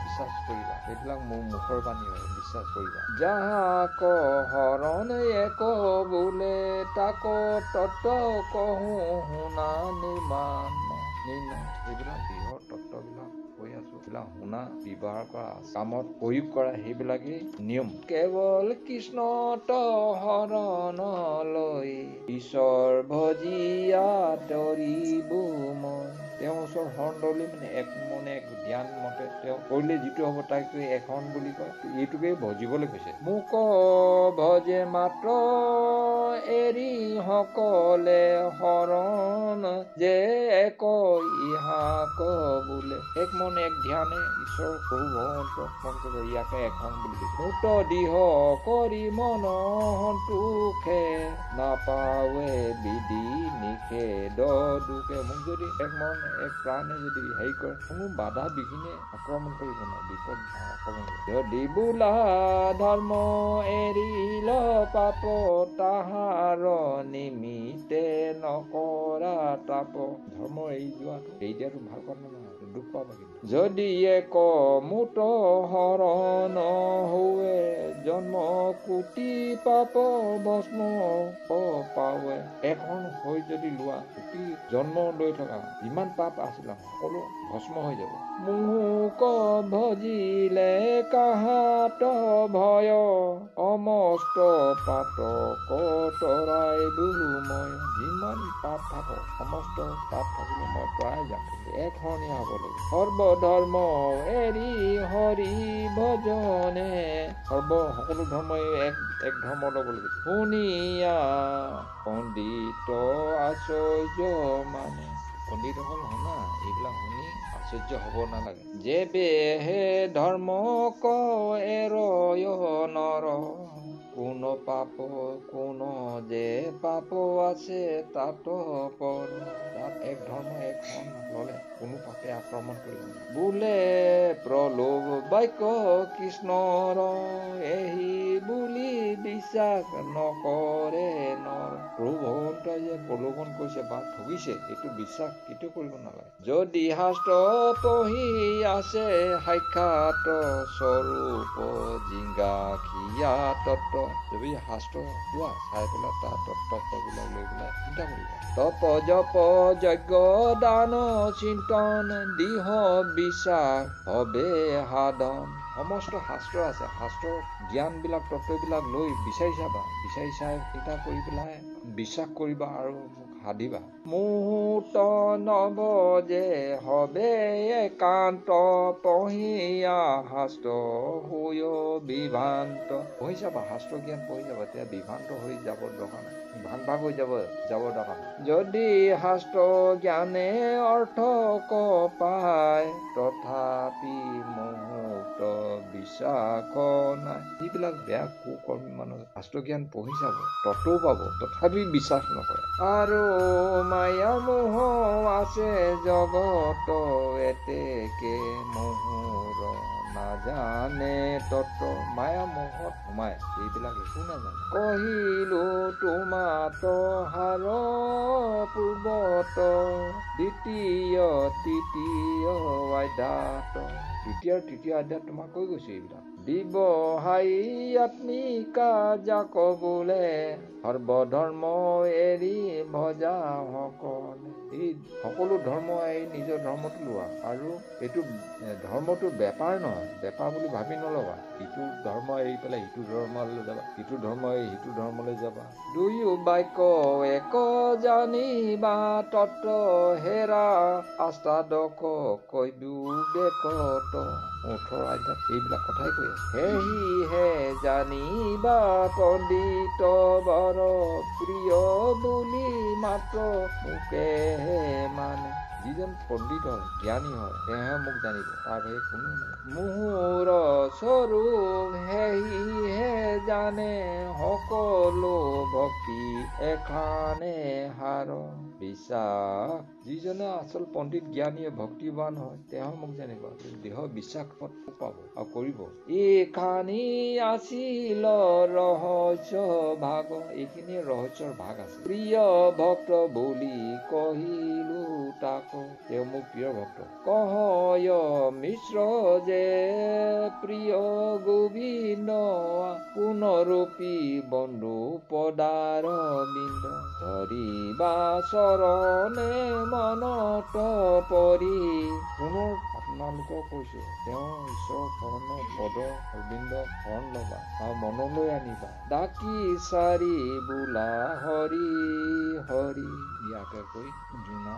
S1: বিশ্বাস কৰিবা, সেইবিলাক মোৰ মুখৰ বাণী হয়, বিশ্বাস কৰিবা। যাহাক শৰণ এক বোলে, তাক তত্ত্ব কহো শুনা নিৰ্মাণ নিৰ্ণয়। এইবিলাক দৃঢ় তত্ত্ববিলাক কৈ আছো, এইবিলাক শুনা, ব্যৱহাৰ কৰা, কামত প্ৰয়োগ কৰা, সেইবিলাকেই নিয়ম। কেৱল কৃষ্ণত শৰণ লৈ, ঈশ্বৰ ভজিয়া তৰিবো মই। তেওঁৰ ওচৰত শৰণ ললে মানে এক মনে এক ধ্যান মতে তেওঁ কৰিলে যিটো হ'ব তাক এক শৰণ বুলি কয়। এইটোকে ভজিবলৈ কৈছে। মোক ভজে মাত্ৰ এৰি সকলে শৰণ, যে এক ইহাক বোলে। এক মনে এক ধ্যানে ঈশ্বৰ প্ৰভু ভগৱন্তক মন কৰিব, ইয়াকে এক শৰণ বুলি কৈছে। মুত দিহ কৰি মন সন্তোষে, নাপাৱে বিধি নিষেধ দুখে। মোক যদি এক মন এক প্ৰাণে যদি হেৰি কৰে, কোনো বাধা বিঘিনে আক্ৰমণ কৰিব নোৱাৰে, বিপদ আক্ৰমণ কৰিব। যদি বোলা ধৰ্ম এৰিল পাপ, তাহাৰ নিমিত্তে নকৰা তাপ। ধৰ্ম এৰি যোৱাটো, এৰি দিয়াটো ভাল কথা নহয়, দুখ পাবা কিন্তু। যদি এক মুঠ শৰণ হোৱে, জন্ম কোটি পাপ ভস্ম পাৱে। এক শৰণ হৈ যদি লোৱা, কোটি জন্ম লৈ থকা যিমান পাপ আছিলে সকলো ভস্ম হৈ যাব। মোক ভজিলে কাহাত ভয়, অমস্ত পাতক তৰাইবো মই। যিমান পাপ থাকক, সমস্ত পাপ থাকিলে মই তৰাই যাম, কিন্তু এক শৰণীয়া হ'ব লাগিব। সৰ্বধৰ্ম এৰি হৰি ভজনে, সকলো ধৰ্ম এক ধৰ্ম ল'ব লাগিব। শুনিয়া পণ্ডিত আশ্চৰ্য মানে। পণ্ডিতসকল শুনা, এইবিলাক শুনি আশ্চৰ্য হ'ব নালাগে। যেবেহে ধৰ্ম এৰয় নৰ, কোন পাপ কোন যে পাপ আছে তাত পৰ। তাত এক ধৰ্ম এক শৰণ ললে কোনো পাপে আক্ৰমণ কৰিব নোৱাৰে। বোলে প্ৰলোভ বাক্য কৃষ্ণৰ এহি বুলি বিশ্বাস নকৰে নৰ। প্ৰভু ভগৱন্তই যে প্ৰলোভন কৰিছে বা ঠগিছে এইটো বিশ্বাস কেতিয়াও কৰিব নালাগে। যদি শাস্ত্ৰ পঢ়ি আছে সাক্ষাৎ স্বৰূপ জিংগাখিয়া তত্ত্ব, যদি শাস্ত্ৰ লোৱা চাই পেলাই তাৰ তত্ত্ববিলাক লৈ পেলাই চিন্তা কৰিবা। তপ জপ যজ্ঞ দান চিন্তন দৃঢ় বিশ্বাস হবে সাধন। সমস্ত শাস্ত্ৰ আছে, শাস্ত্ৰৰ জ্ঞানবিলাক তত্ত্ববিলাক লৈ বিচাৰি চাবা, বিচাৰি চাই চিন্তা কৰি পেলাই বিশ্বাস কৰিবা আৰু সাধিবা। মুহূৰ্ত নবজে হবে একান্ত পঢ়িয়া শাস্ত্ৰ হৈ বিভ্ৰান্ত। পঢ়ি চাবা, শাস্ত্ৰ জ্ঞান পঢ়ি যাবা, তেতিয়া বিভ্ৰান্ত হৈ যাব দৰকাৰ নাই, ভাগ হৈ যাব দৰকাৰ নাই। যদি শাস্ত্ৰ জ্ঞানে অৰ্থ পায় তথাপি মুহূৰ্ত বিশ্বাস নাই। যিবিলাক বেয়া কুকৰ্মী মানুহ শাস্ত্ৰ জ্ঞান পঢ়ি চাব, তত্ত্বও পাব, তথাপি বিশ্বাস নকৰে। আৰু মায়া মোহ আছে জগত এতেকে মোহৰ নাজানে তত্ত্ব। মায়া মোহত সোমাই এইবিলাক একো নাজানে। কহিলো তোমাত হাৰ পূৰ্বত দ্বিতীয় তৃতীয় অধ্যাত। দ্বিতীয় আৰু তৃতীয় অধ্যাত তোমাক কৈ গৈছো এইবিলাক। ব্যৱহাৰী আত্মিকা যাক বোলে সৰ্বধৰ্ম এৰি ভজা সকলে। এই সকলো ধৰ্ম এৰি নিজৰ ধৰ্মটো লোৱা। আৰু এইটো ধৰ্মটো বেপাৰ নহয়, বেপাৰ বুলি ভাবি নলবা। ইটো ধৰ্ম এৰি পেলাই ইটো ধৰ্মলৈ যাবা, ইটো ধৰ্ম এৰি সিটো ধৰ্মলৈ যাবা। দুয়ো বাক্য এক জানিবা তত্ত্ব হেৰা আষ্টাদশ কৈবিবেকত। 18 অধ্যায়ত এইবিলাক কথাই কৈ আছে। সেহিহে জানিবা পণ্ডিত বৰ প্ৰিয় বুলি মাত্ৰ মোকেহে মানে। যিজন পণ্ডিত হয়, জ্ঞানী হয়, তেওঁহে মোক জানিব, তাৰ বাহিৰে কোনো নাই। মোহৰ স্বৰূপ সেহিহে জানে সকলো ভক্তি এখানে হার বিশ্বাস। যিজনে আচল পণ্ডিত জ্ঞানী ভক্তিবান হয় তেওঁ মোক জানিব, দেহ বিশ্বাসত পাব আৰু কৰিব। এইখানি আছিল ৰহস্য ভাগ, এইখিনি ৰহস্যৰ ভাগ আছে। প্ৰিয় ভক্ত বুলি কহিলো তাক, তেওঁ মোৰ প্ৰিয় ভক্ত। কহয় মিশ্ৰ যে প্ৰিয় গোবিন্দ পুনৰূপী বন্ধু পদাৰ বিন্দ। ধৰিবা চৰণে মনত পৰি। পুনৰ আপোনালোকক কৈছো, তেওঁ ঈশ্বৰৰ চৰণৰ পদ অৰবিন্দ শৰণ লবা আৰু মনলৈ আনিবা। ডাকি চাৰি বোলা হৰি হৰি, ইয়াকে কৈ জোনা